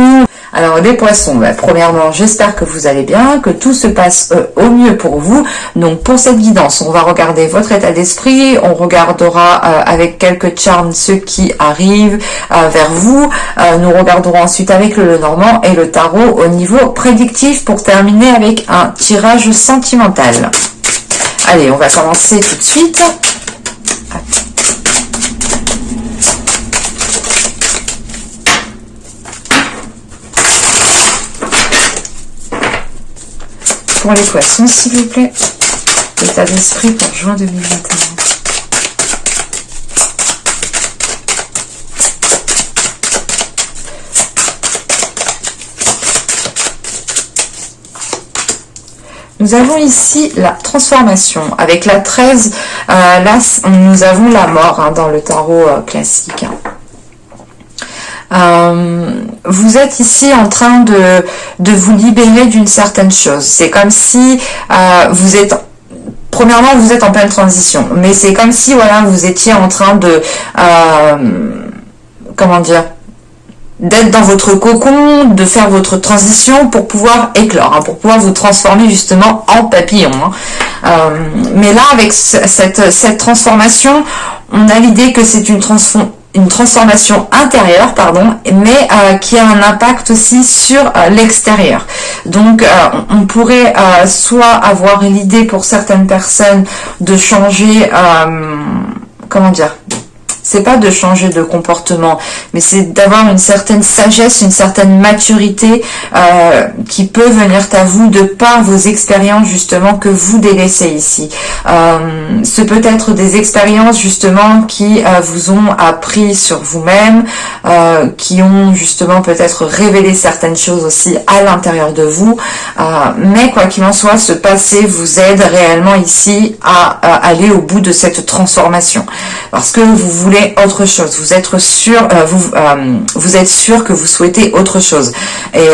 coucou. Alors les poissons, premièrement, j'espère que vous allez bien, que tout se passe au mieux pour vous. Donc pour cette guidance, on va regarder votre état d'esprit, on regardera avec quelques charms ceux qui arrivent vers vous. Nous regarderons ensuite avec le Lenormand et le tarot au niveau prédictif pour terminer avec un tirage sentimental. Allez, on va commencer tout de suite. Pour les poissons, s'il vous plaît, l'état d'esprit pour juin 2021. Nous avons ici la transformation. Avec la 13, là, nous avons la mort dans le tarot classique. Vous êtes ici en train de vous libérer d'une certaine chose. C'est comme si vous êtes... Premièrement, vous êtes en pleine transition. Mais c'est comme si, voilà, vous étiez en train de... comment dire, d'être dans votre cocon, de faire votre transition pour pouvoir éclore, pour pouvoir vous transformer justement en papillon. Mais là, avec cette transformation, on a l'idée que c'est une transformation intérieure, mais qui a un impact aussi sur l'extérieur. Donc, on pourrait soit avoir l'idée pour certaines personnes de changer, comment dire, c'est pas de changer de comportement, mais c'est d'avoir une certaine sagesse, une certaine maturité qui peut venir à vous de par vos expériences justement que vous délaissez ici. Ce peut être des expériences justement qui vous ont appris sur vous-même, qui ont justement peut-être révélé certaines choses aussi à l'intérieur de vous, mais quoi qu'il en soit, ce passé vous aide réellement ici à aller au bout de cette transformation, parce que vous voulez autre chose, vous êtes sûr, vous êtes sûr que vous souhaitez autre chose, et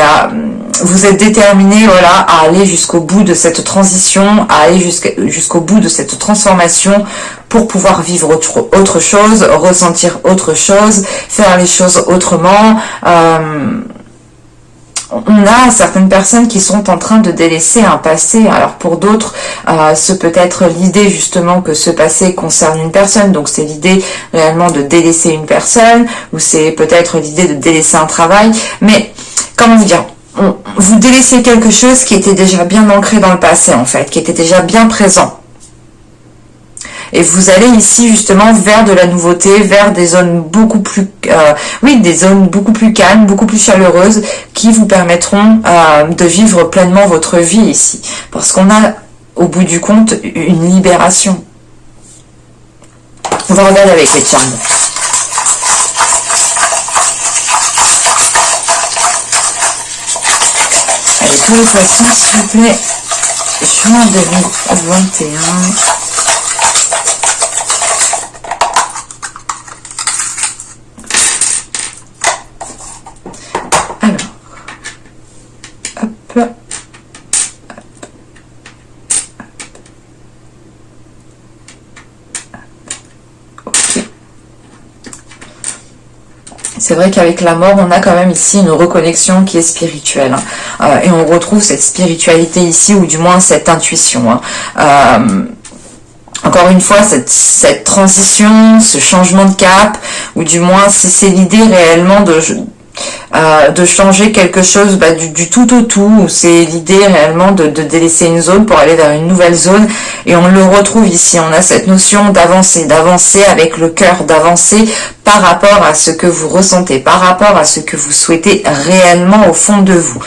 vous êtes déterminé, voilà, à aller jusqu'au bout de cette transition, à aller jusqu'au bout de cette transformation pour pouvoir vivre autre chose, ressentir autre chose, faire les choses autrement. On a certaines personnes qui sont en train de délaisser un passé. Alors pour d'autres, ce peut être l'idée justement que ce passé concerne une personne. Donc c'est l'idée réellement de délaisser une personne, ou c'est peut-être l'idée de délaisser un travail. Mais comment vous dire, vous délaissez quelque chose qui était déjà bien ancré dans le passé en fait, qui était déjà bien présent. Et vous allez ici justement vers de la nouveauté, vers des zones beaucoup plus, des zones beaucoup plus calmes, beaucoup plus chaleureuses, qui vous permettront de vivre pleinement votre vie ici. Parce qu'on a, au bout du compte, une libération. On va regarder avec les charmes. Allez, pour les poissons, s'il vous plaît, juin 2021. C'est vrai qu'avec la mort, on a quand même ici une reconnexion qui est spirituelle. Et on retrouve cette spiritualité ici, ou du moins cette intuition. Encore une fois, cette transition, ce changement de cap, ou du moins c'est l'idée réellement de changer quelque chose du tout au tout. C'est l'idée réellement de délaisser une zone pour aller vers une nouvelle zone, et on le retrouve ici. On a cette notion d'avancer avec le cœur, d'avancer par rapport à ce que vous ressentez, par rapport à ce que vous souhaitez réellement au fond de vous.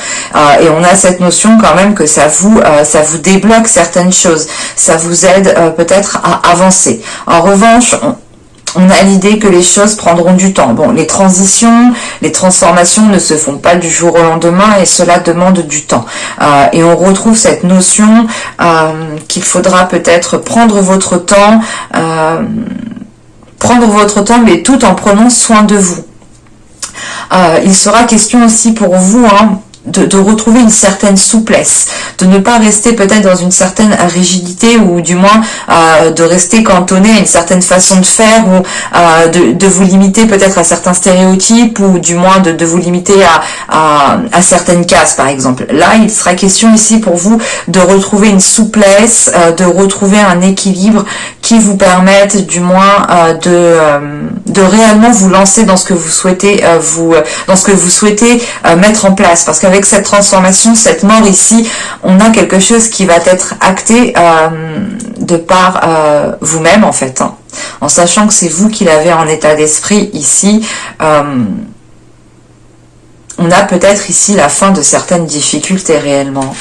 Et on a cette notion quand même que ça vous débloque certaines choses, ça vous aide peut-être à avancer. En revanche, on a l'idée que les choses prendront du temps. Bon, les transitions, les transformations ne se font pas du jour au lendemain, et cela demande du temps. Et on retrouve cette notion qu'il faudra peut-être prendre votre temps, mais tout en prenant soin de vous. Il sera question aussi pour vous de retrouver une certaine souplesse, de ne pas rester peut-être dans une certaine rigidité ou du moins de rester cantonné à une certaine façon de faire ou de vous limiter peut-être à certains stéréotypes ou du moins de vous limiter à certaines cases par exemple. Là, il sera question ici pour vous de retrouver une souplesse, de retrouver un équilibre qui vous permette du moins de réellement vous lancer dans ce que vous souhaitez mettre en place, parce qu'avec cette transformation, cette mort ici, on a quelque chose qui va être acté de par vous-même en fait, hein, en sachant que c'est vous qui l'avez en état d'esprit ici. On a peut-être ici la fin de certaines difficultés réellement,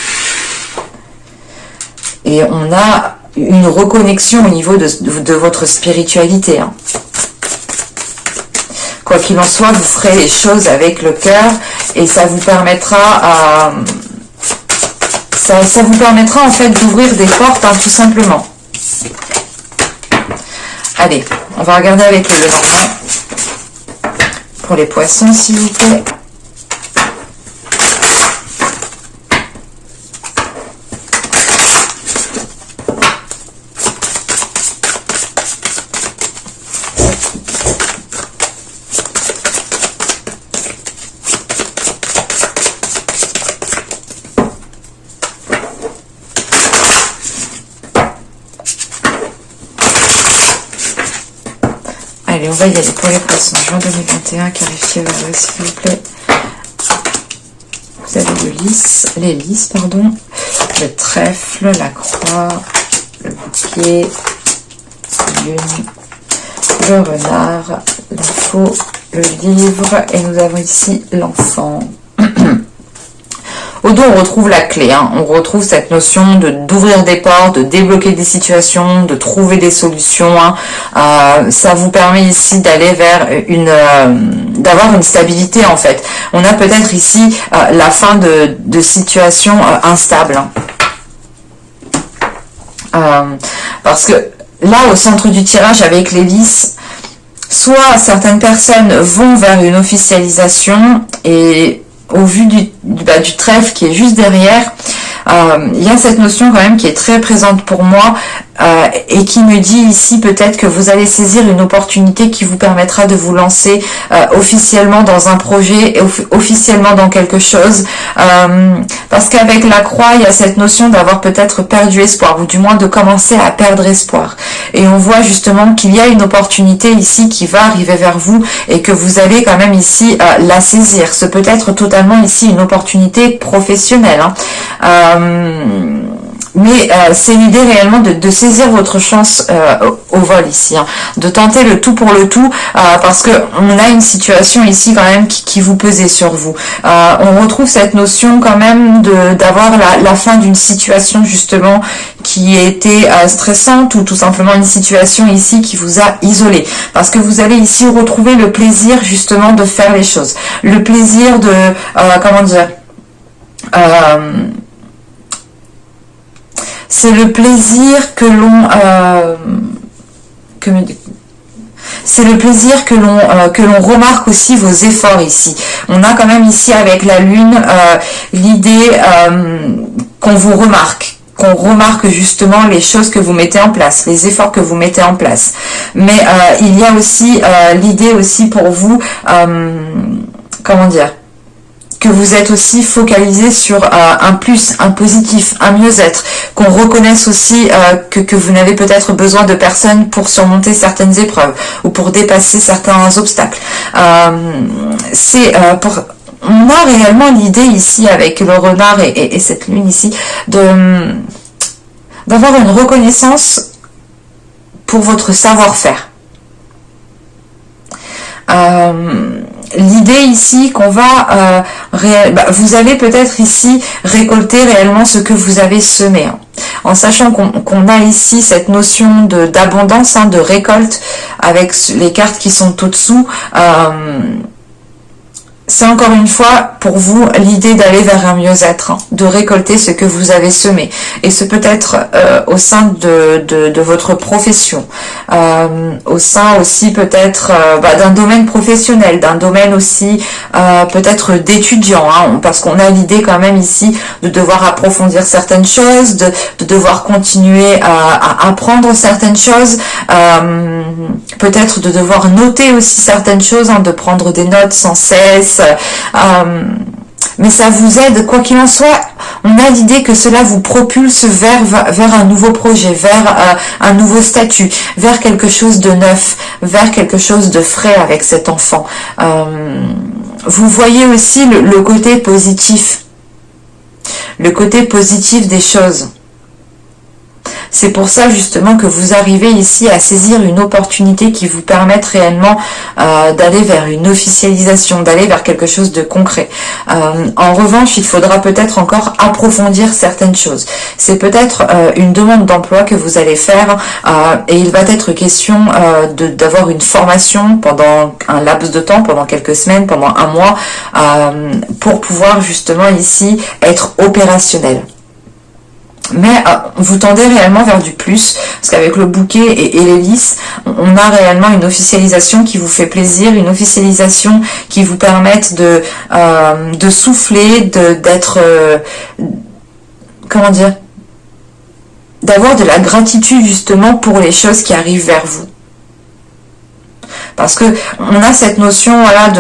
et on a une reconnexion au niveau de votre spiritualité, hein. Quoi qu'il en soit, vous ferez les choses avec le cœur et ça vous permettra ça vous permettra en fait d'ouvrir des portes, hein, tout simplement. Allez, on va regarder avec le Lenormand pour les poissons, s'il vous plaît. Allez, on va y aller pour les poissons. Juin 2021, clarifiez le s'il vous plaît. Vous avez les lys, pardon, le trèfle, la croix, le bouquet, la lune, le renard, la faux, le livre, et nous avons ici l'enfant. Au dos, on retrouve la clé, hein. On retrouve cette notion d'ouvrir des portes, de débloquer des situations, de trouver des solutions, hein. Ça vous permet ici d'aller vers d'avoir une stabilité en fait. On a peut-être ici la fin de situations instables, hein. Parce que là, au centre du tirage avec les lys, soit certaines personnes vont vers une officialisation et au vu du trèfle qui est juste derrière, il y a cette notion quand même qui est très présente pour moi et qui me dit ici peut-être que vous allez saisir une opportunité qui vous permettra de vous lancer officiellement dans un projet, officiellement dans quelque chose, parce qu'avec la croix, il y a cette notion d'avoir peut-être perdu espoir, ou du moins de commencer à perdre espoir. Et on voit justement qu'il y a une opportunité ici qui va arriver vers vous et que vous allez quand même ici la saisir. Ce peut être totalement ici une opportunité professionnelle, hein. Mais c'est l'idée réellement de saisir votre chance au vol ici, hein, de tenter le tout pour le tout, parce que on a une situation ici quand même qui vous pesait sur vous. On retrouve cette notion quand même d'avoir la fin d'une situation justement qui était stressante, ou tout simplement une situation ici qui vous a isolé, parce que vous allez ici retrouver le plaisir justement de faire les choses, le plaisir de comment dire, c'est le plaisir que l'on c'est le plaisir que l'on remarque aussi vos efforts ici. On a quand même ici avec la lune l'idée qu'on vous remarque, qu'on remarque justement les choses que vous mettez en place, les efforts que vous mettez en place. Mais il y a aussi l'idée aussi pour vous, comment dire, que vous êtes aussi focalisé sur un plus, un positif, un mieux-être, qu'on reconnaisse aussi que vous n'avez peut-être besoin de personnes pour surmonter certaines épreuves ou pour dépasser certains obstacles. On a réellement l'idée ici avec le renard et cette lune ici d'avoir une reconnaissance pour votre savoir-faire. L'idée ici qu'on va vous allez peut-être ici récolter réellement ce que vous avez semé, hein, en sachant qu'on a ici cette notion d'abondance, hein, de récolte avec les cartes qui sont au-dessous. c'est encore une fois pour vous l'idée d'aller vers un mieux-être, hein, de récolter ce que vous avez semé. Et ce peut être au sein de votre profession, au sein aussi peut-être d'un domaine professionnel, d'un domaine aussi peut-être d'étudiant, hein, parce qu'on a l'idée quand même ici de devoir approfondir certaines choses, de devoir continuer à apprendre certaines choses, peut-être de devoir noter aussi certaines choses, hein, de prendre des notes sans cesse. Mais ça vous aide, quoi qu'il en soit, on a l'idée que cela vous propulse vers un nouveau projet, vers un nouveau statut, vers quelque chose de neuf, vers quelque chose de frais avec cet enfant. Vous voyez aussi le côté positif des choses. C'est pour ça justement que vous arrivez ici à saisir une opportunité qui vous permette réellement d'aller vers une officialisation, d'aller vers quelque chose de concret. En revanche, il faudra peut-être encore approfondir certaines choses. C'est peut-être une demande d'emploi que vous allez faire et il va être question d'avoir une formation pendant un laps de temps, pendant quelques semaines, pendant un mois, pour pouvoir justement ici être opérationnel. Mais vous tendez réellement vers du plus, parce qu'avec le bouquet et les lys, on a réellement une officialisation qui vous fait plaisir, une officialisation qui vous permette de souffler, d'être, comment dire, d'avoir de la gratitude justement pour les choses qui arrivent vers vous. Parce que on a cette notion, voilà,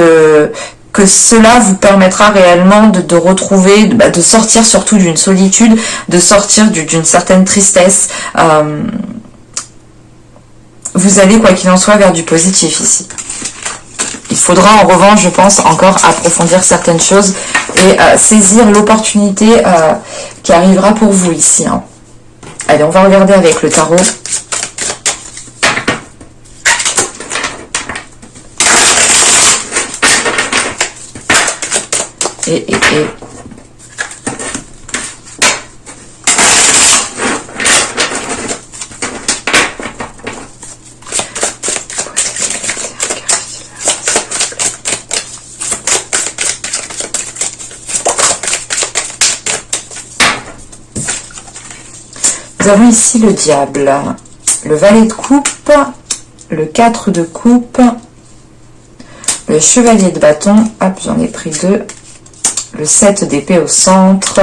que cela vous permettra réellement de retrouver, de sortir surtout d'une solitude, de sortir d'une certaine tristesse. Vous allez, quoi qu'il en soit, vers du positif ici. Il faudra en revanche, je pense, encore approfondir certaines choses et saisir l'opportunité qui arrivera pour vous ici, hein. Allez, on va regarder avec le tarot. Et. Nous avons ici le diable, le valet de coupe, le 4 de coupe, le chevalier de bâton, hop, j'en ai pris 2, le 7 d'épée au centre,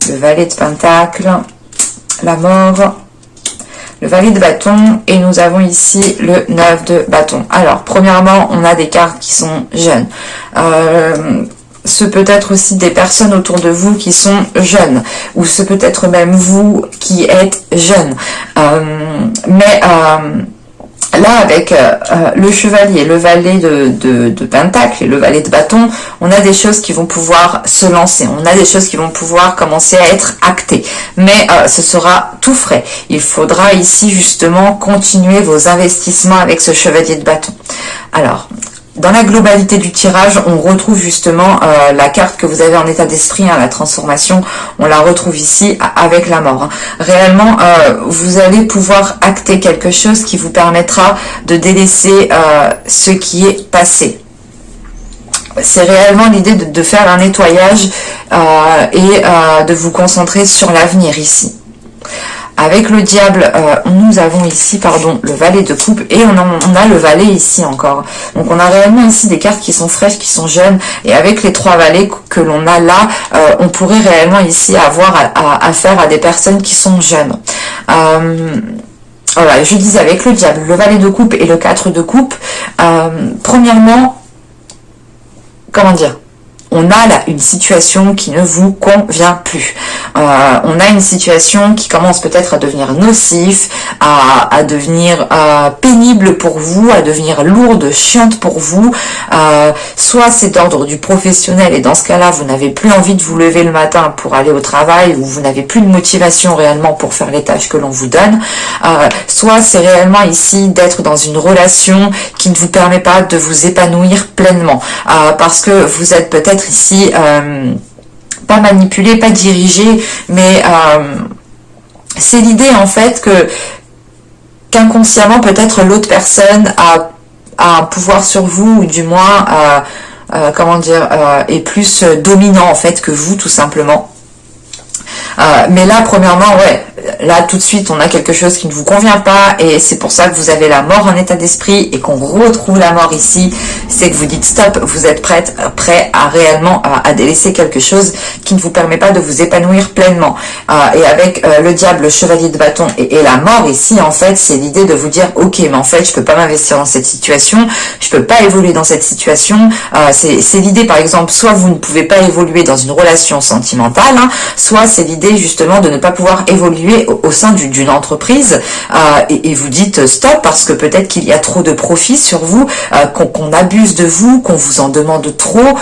le valet de pentacle, la mort, le valet de bâton, et nous avons ici le 9 de bâton. Alors, premièrement, on a des cartes qui sont jeunes. Ce peut être aussi des personnes autour de vous qui sont jeunes, ou ce peut être même vous qui êtes jeune. Là, avec le chevalier, le valet de pentacle et le valet de bâton, on a des choses qui vont pouvoir se lancer, on a des choses qui vont pouvoir commencer à être actées. Mais ce sera tout frais. Il faudra ici justement continuer vos investissements avec ce chevalier de bâton. Alors, dans la globalité du tirage, on retrouve justement la carte que vous avez en état d'esprit, hein, la transformation, on la retrouve ici avec la mort. Hein. Réellement, vous allez pouvoir acter quelque chose qui vous permettra de délaisser ce qui est passé. C'est réellement l'idée de faire un nettoyage et de vous concentrer sur l'avenir ici. Avec le diable, nous avons ici, le valet de coupe et on a le valet ici encore. Donc on a réellement ici des cartes qui sont fraîches, qui sont jeunes, et avec les 3 valets que l'on a là, on pourrait réellement ici avoir affaire à des personnes qui sont jeunes. Voilà, je disais avec le diable, le valet de coupe et le 4 de coupe, premièrement, comment dire ? On a là une situation qui ne vous convient plus. On a une situation qui commence peut-être à devenir nocif, à devenir pénible pour vous, à devenir lourde, chiante pour vous. Soit c'est d'ordre du professionnel et dans ce cas-là, vous n'avez plus envie de vous lever le matin pour aller au travail ou vous n'avez plus de motivation réellement pour faire les tâches que l'on vous donne. Soit c'est réellement ici d'être dans une relation qui ne vous permet pas de vous épanouir pleinement parce que vous êtes peut-être ici pas manipulé, pas dirigé, mais c'est l'idée en fait qu'inconsciemment peut-être l'autre personne a un pouvoir sur vous, ou du moins est plus dominant en fait que vous, tout simplement. Mais là, premièrement, ouais, là tout de suite, on a quelque chose qui ne vous convient pas, et c'est pour ça que vous avez la mort en état d'esprit, et qu'on retrouve la mort ici. C'est que vous dites stop, vous êtes prêt à réellement à délaisser quelque chose qui ne vous permet pas de vous épanouir pleinement. Et avec le diable, le chevalier de bâton et la mort ici, en fait, c'est l'idée de vous dire ok, mais en fait, je peux pas m'investir dans cette situation, je peux pas évoluer dans cette situation. C'est l'idée, par exemple, soit vous ne pouvez pas évoluer dans une relation sentimentale, hein, soit c'est l'idée justement de ne pas pouvoir évoluer au sein d'une entreprise, et vous dites stop parce que peut-être qu'il y a trop de profit sur vous, qu'on abuse de vous, qu'on vous en demande trop,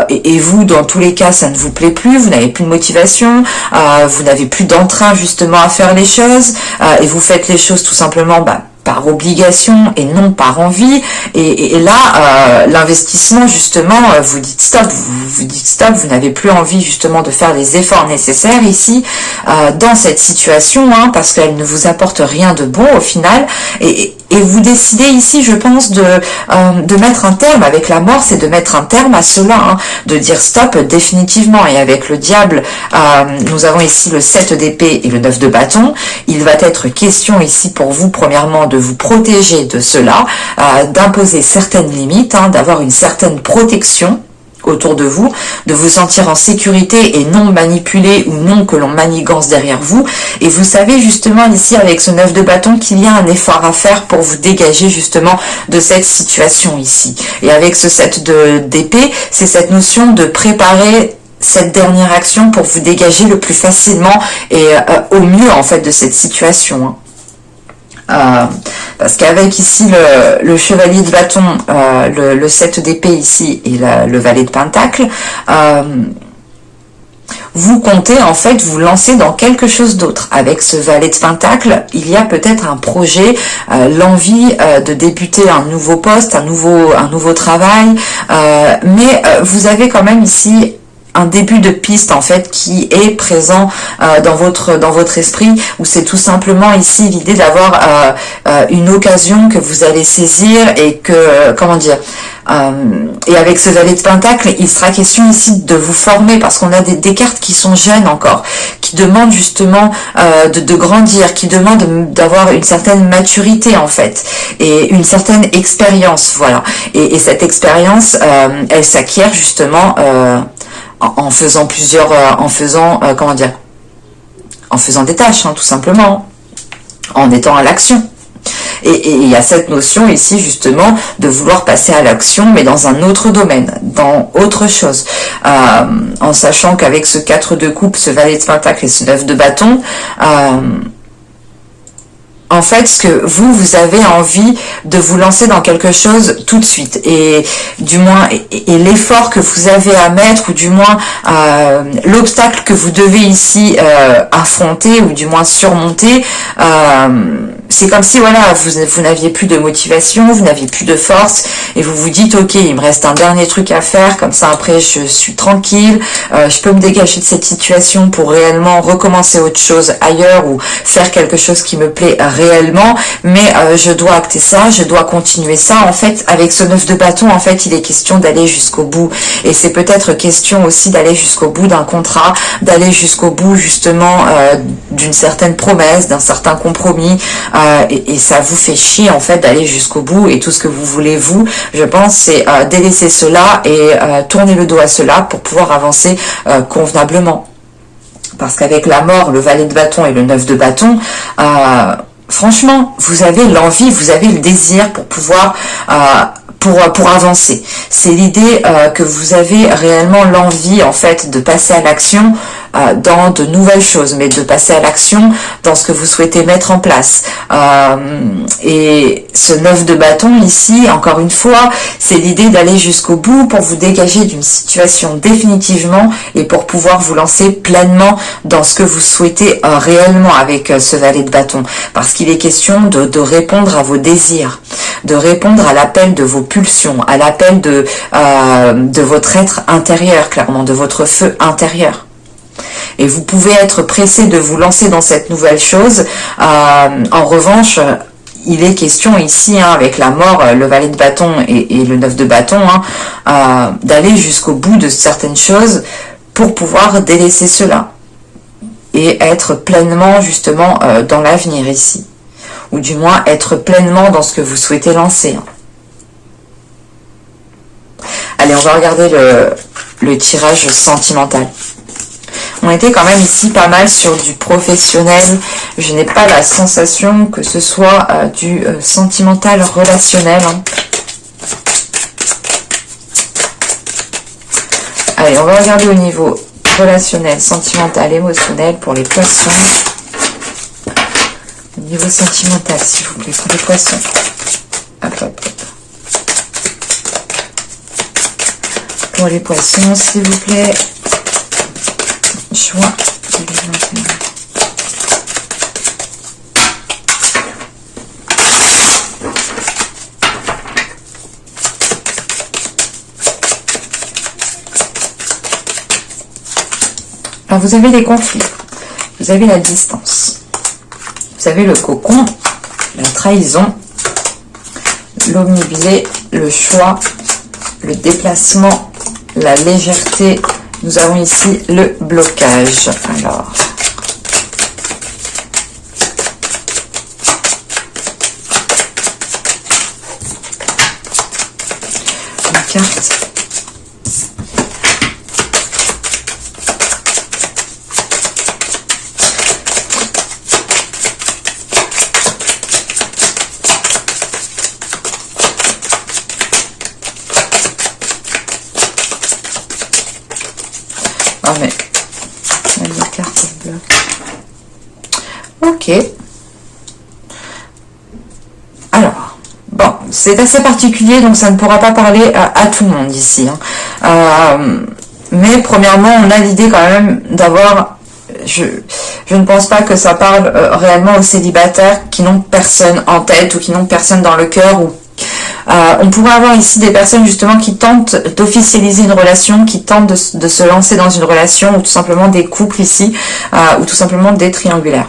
et vous, dans tous les cas, ça ne vous plaît plus, vous n'avez plus de motivation, vous n'avez plus d'entrain justement à faire les choses, et vous faites les choses tout simplement par obligation et non par envie, et là l'investissement justement, vous dites stop, vous n'avez plus envie justement de faire les efforts nécessaires ici dans cette situation, hein, parce qu'elle ne vous apporte rien de bon au final, et vous décidez ici, je pense, de mettre un terme. Avec la mort, c'est de mettre un terme à cela, hein, de dire stop définitivement. Et avec le diable, nous avons ici le 7 d'épée et le 9 de bâton. Il va être question ici pour vous, premièrement, de vous protéger de cela, d'imposer certaines limites, hein, d'avoir une certaine protection autour de vous, de vous sentir en sécurité et non manipulé ou non que l'on manigance derrière vous. Et vous savez justement ici avec ce 9 de bâton qu'il y a un effort à faire pour vous dégager justement de cette situation ici. Et avec ce 7 d'épée, c'est cette notion de préparer cette dernière action pour vous dégager le plus facilement et au mieux en fait de cette situation, hein. Parce qu'avec ici le chevalier de bâton, le 7 d'épée ici et le valet de pentacle, vous comptez en fait vous lancer dans quelque chose d'autre. Avec ce valet de pentacle, il y a peut-être un projet, l'envie de débuter un nouveau poste, un nouveau travail, mais vous avez quand même ici un début de piste en fait qui est présent dans votre esprit, où c'est tout simplement ici l'idée d'avoir une occasion que vous allez saisir et que et avec ce valet de pentacle, il sera question ici de vous former, parce qu'on a des cartes qui sont jeunes encore, qui demandent justement de grandir, qui demandent d'avoir une certaine maturité en fait, et une certaine expérience, voilà. Et cette expérience, elle s'acquiert justement en faisant en faisant des tâches, hein, tout simplement, en étant à l'action. Et il y a cette notion ici justement de vouloir passer à l'action, mais dans un autre domaine, dans autre chose, en sachant qu'avec ce 4 de coupe, ce valet de pentacle et ce 9 de bâton, en fait, ce que vous avez envie de vous lancer dans quelque chose tout de suite, et du moins, et l'effort que vous avez à mettre, ou du moins l'obstacle que vous devez ici affronter, ou du moins surmonter, c'est comme si voilà, vous n'aviez plus de motivation, vous n'aviez plus de force, et vous vous dites ok, il me reste un dernier truc à faire, comme ça après je suis tranquille, je peux me dégager de cette situation pour réellement recommencer autre chose ailleurs, ou faire quelque chose qui me plaît réellement, mais je dois acter ça, je dois continuer ça. En fait, avec ce 9 de bâton, en fait, il est question d'aller jusqu'au bout, et c'est peut-être question aussi d'aller jusqu'au bout d'un contrat, d'aller jusqu'au bout justement d'une certaine promesse, d'un certain compromis, et ça vous fait chier en fait d'aller jusqu'au bout, et tout ce que vous voulez vous, je pense, c'est délaisser cela et tourner le dos à cela pour pouvoir avancer convenablement. Parce qu'avec la mort, le valet de bâton et le 9 de bâton, franchement, vous avez l'envie, vous avez le désir pour pouvoir pour avancer. C'est l'idée que vous avez réellement l'envie en fait de passer à l'action dans de nouvelles choses, mais de passer à l'action dans ce que vous souhaitez mettre en place. Et ce 9 de bâton ici, encore une fois, c'est l'idée d'aller jusqu'au bout pour vous dégager d'une situation définitivement, et pour pouvoir vous lancer pleinement dans ce que vous souhaitez réellement avec ce valet de bâton. Parce qu'il est question de répondre à vos désirs, de répondre à l'appel de vos pulsions, à l'appel de votre être intérieur, clairement, de votre feu intérieur. Et vous pouvez être pressé de vous lancer dans cette nouvelle chose. En revanche, il est question ici, hein, avec la mort, le valet de bâton et le 9 de bâton, hein, d'aller jusqu'au bout de certaines choses pour pouvoir délaisser cela et être pleinement justement dans l'avenir ici, ou du moins être pleinement dans ce que vous souhaitez lancer. Allez, on va regarder le tirage sentimental. On était quand même ici pas mal sur du professionnel. Je n'ai pas la sensation que ce soit du sentimental relationnel. Allez, on va regarder au niveau relationnel, sentimental, émotionnel pour les poissons. Au niveau sentimental, s'il vous plaît, pour les poissons. Hop, hop, hop. Pour les poissons, s'il vous plaît. Choix 2021. Alors vous avez des conflits, vous avez la distance, vous avez le cocon, la trahison, l'omnibilé, le choix, le déplacement, la légèreté. Nous avons ici le blocage. Alors, une carte. Ah mais les cartes bloquent. Ok. Alors, bon, c'est assez particulier, donc ça ne pourra pas parler à tout le monde ici. Hein. Mais premièrement, on a l'idée quand même d'avoir... Je ne pense pas que ça parle réellement aux célibataires qui n'ont personne en tête ou qui n'ont personne dans le cœur ou on pourrait avoir ici des personnes justement qui tentent d'officialiser une relation, qui tentent de se lancer dans une relation, ou tout simplement des couples ici, ou tout simplement des triangulaires.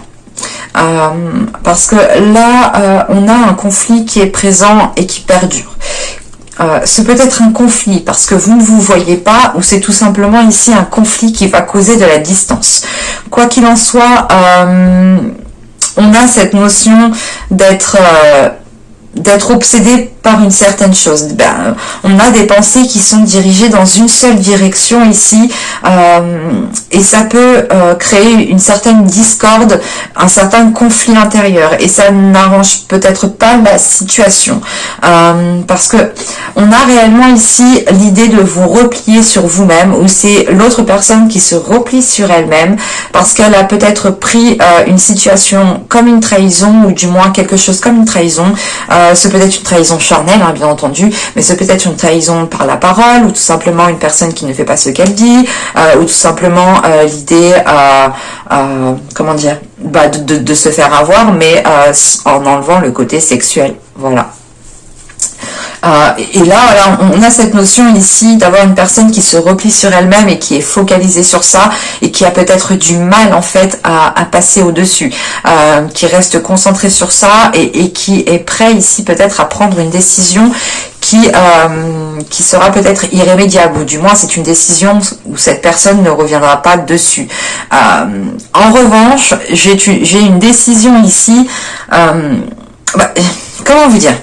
Parce que là, on a un conflit qui est présent et qui perdure. Ce peut être un conflit parce que vous ne vous voyez pas, ou c'est tout simplement ici un conflit qui va causer de la distance. Quoi qu'il en soit, on a cette notion d'être obsédé par une certaine chose. On a des pensées qui sont dirigées dans une seule direction ici, et ça peut créer une certaine discorde, un certain conflit intérieur, et ça n'arrange peut-être pas la situation, parce que on a réellement ici l'idée de vous replier sur vous-même, ou c'est l'autre personne qui se replie sur elle-même parce qu'elle a peut-être pris une situation comme une trahison, ou du moins quelque chose comme une trahison. Ce peut être une trahison charnelle, hein, bien entendu, mais ce peut être une trahison par la parole, ou tout simplement une personne qui ne fait pas ce qu'elle dit, ou tout simplement l'idée, comment dire, de se faire avoir, mais en enlevant le côté sexuel. Voilà. Et là, voilà, on a cette notion ici d'avoir une personne qui se replie sur elle-même et qui est focalisée sur ça, et qui a peut-être du mal en fait à passer au-dessus, qui reste concentré sur ça, et qui est prêt ici peut-être à prendre une décision qui sera peut-être irrémédiable, ou du moins c'est une décision où cette personne ne reviendra pas dessus. En revanche, j'ai une décision ici, comment vous dire,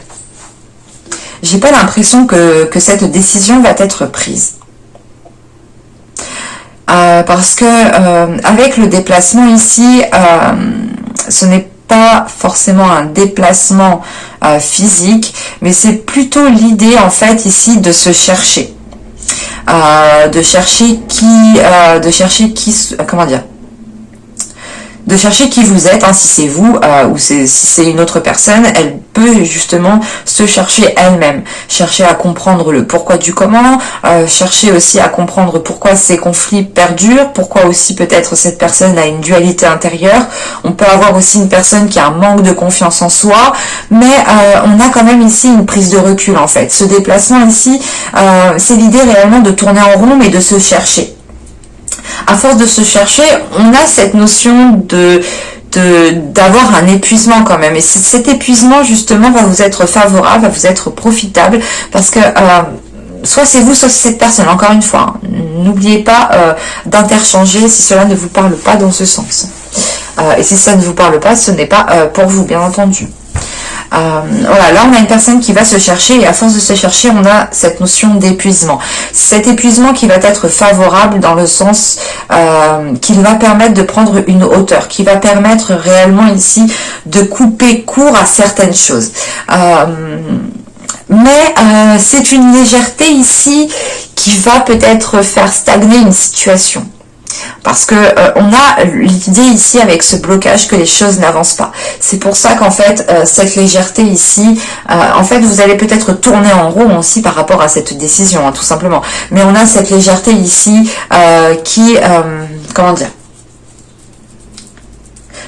j'ai pas l'impression que cette décision va être prise. Parce que avec le déplacement ici, ce n'est pas forcément un déplacement physique, mais c'est plutôt l'idée en fait ici de se chercher. De chercher qui vous êtes, hein, si c'est vous ou si c'est une autre personne. Elle peut justement se chercher elle-même, chercher à comprendre le pourquoi du comment, chercher aussi à comprendre pourquoi ces conflits perdurent, pourquoi aussi peut-être cette personne a une dualité intérieure. On peut avoir aussi une personne qui a un manque de confiance en soi, mais on a quand même ici une prise de recul en fait. Ce déplacement ici, c'est l'idée réellement de tourner en rond et de se chercher. À force de se chercher, on a cette notion de d'avoir un épuisement quand même. Et cet épuisement justement va vous être favorable, va vous être profitable, parce que soit c'est vous, soit c'est cette personne. Encore une fois, hein, n'oubliez pas d'interchanger si cela ne vous parle pas dans ce sens. Et si ça ne vous parle pas, ce n'est pas pour vous, bien entendu. Voilà, là on a une personne qui va se chercher, et à force de se chercher, on a cette notion d'épuisement. Cet épuisement qui va être favorable dans le sens qu'il va permettre de prendre une hauteur, qui va permettre réellement ici de couper court à certaines choses. Mais c'est une légèreté ici qui va peut-être faire stagner une situation. Parce que on a l'idée ici avec ce blocage que les choses n'avancent pas. C'est pour ça qu'en fait, cette légèreté ici, en fait, vous allez peut-être tourner en rond aussi par rapport à cette décision, hein, tout simplement. Mais on a cette légèreté ici qui, comment dire,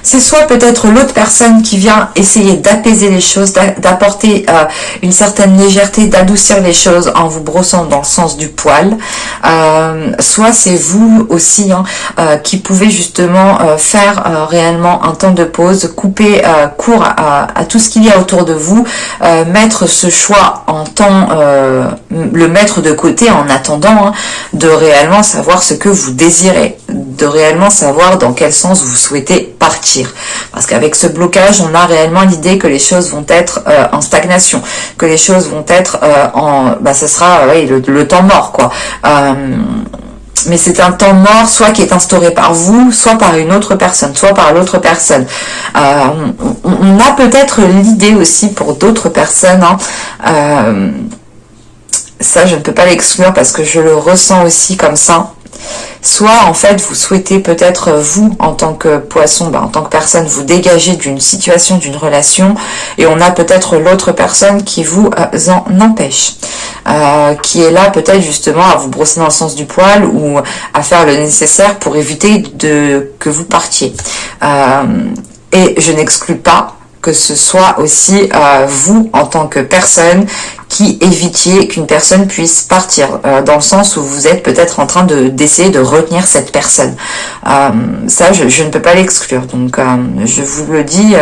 c'est soit peut-être l'autre personne qui vient essayer d'apaiser les choses, d'apporter une certaine légèreté, d'adoucir les choses en vous brossant dans le sens du poil, soit c'est vous aussi hein, qui pouvez justement faire réellement un temps de pause, couper court à tout ce qu'il y a autour de vous, mettre ce choix en temps, le mettre de côté en attendant hein, de réellement savoir ce que vous désirez, de réellement savoir dans quel sens vous souhaitez partir. Parce qu'avec ce blocage, on a réellement l'idée que les choses vont être en stagnation, que les choses vont être ce sera le temps mort, quoi. Mais c'est un temps mort, soit qui est instauré par vous, soit par une autre personne, soit par l'autre personne. On a peut-être l'idée aussi pour d'autres personnes, hein, ça je ne peux pas l'exclure parce que je le ressens aussi comme ça. Soit en fait vous souhaitez peut-être vous en tant que poisson, en tant que personne vous dégager d'une situation, d'une relation, et on a peut-être l'autre personne qui vous en empêche, qui est là peut-être justement à vous brosser dans le sens du poil ou à faire le nécessaire pour éviter que vous partiez. Et je n'exclus pas que ce soit aussi vous en tant que personne qui évitiez qu'une personne puisse partir, dans le sens où vous êtes peut-être en train d'essayer de retenir cette personne. Ça, je ne peux pas l'exclure. Donc, je vous le dis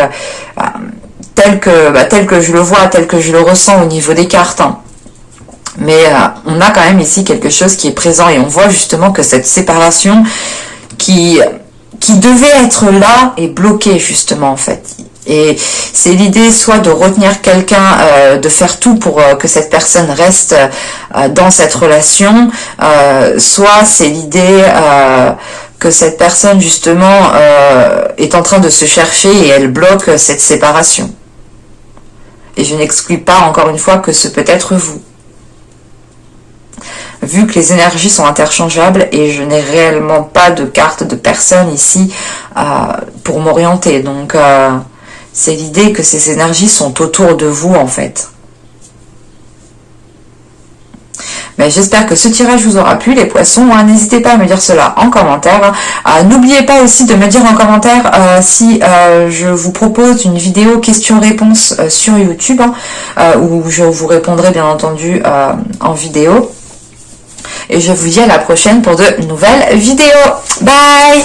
tel que je le vois, tel que je le ressens au niveau des cartes. Hein. Mais on a quand même ici quelque chose qui est présent et on voit justement que cette séparation qui devait être là est bloquée justement en fait. Et c'est l'idée soit de retenir quelqu'un, de faire tout pour que cette personne reste dans cette relation, soit c'est l'idée que cette personne justement est en train de se chercher et elle bloque cette séparation. Et je n'exclus pas encore une fois que ce peut être vous. Vu que les énergies sont interchangeables et je n'ai réellement pas de carte de personne ici pour m'orienter. Donc c'est l'idée que ces énergies sont autour de vous en fait. Mais j'espère que ce tirage vous aura plu les poissons. Hein. N'hésitez pas à me dire cela en commentaire. N'oubliez pas aussi de me dire en commentaire si je vous propose une vidéo questions-réponses sur YouTube où je vous répondrai bien entendu en vidéo. Et je vous dis à la prochaine pour de nouvelles vidéos. Bye!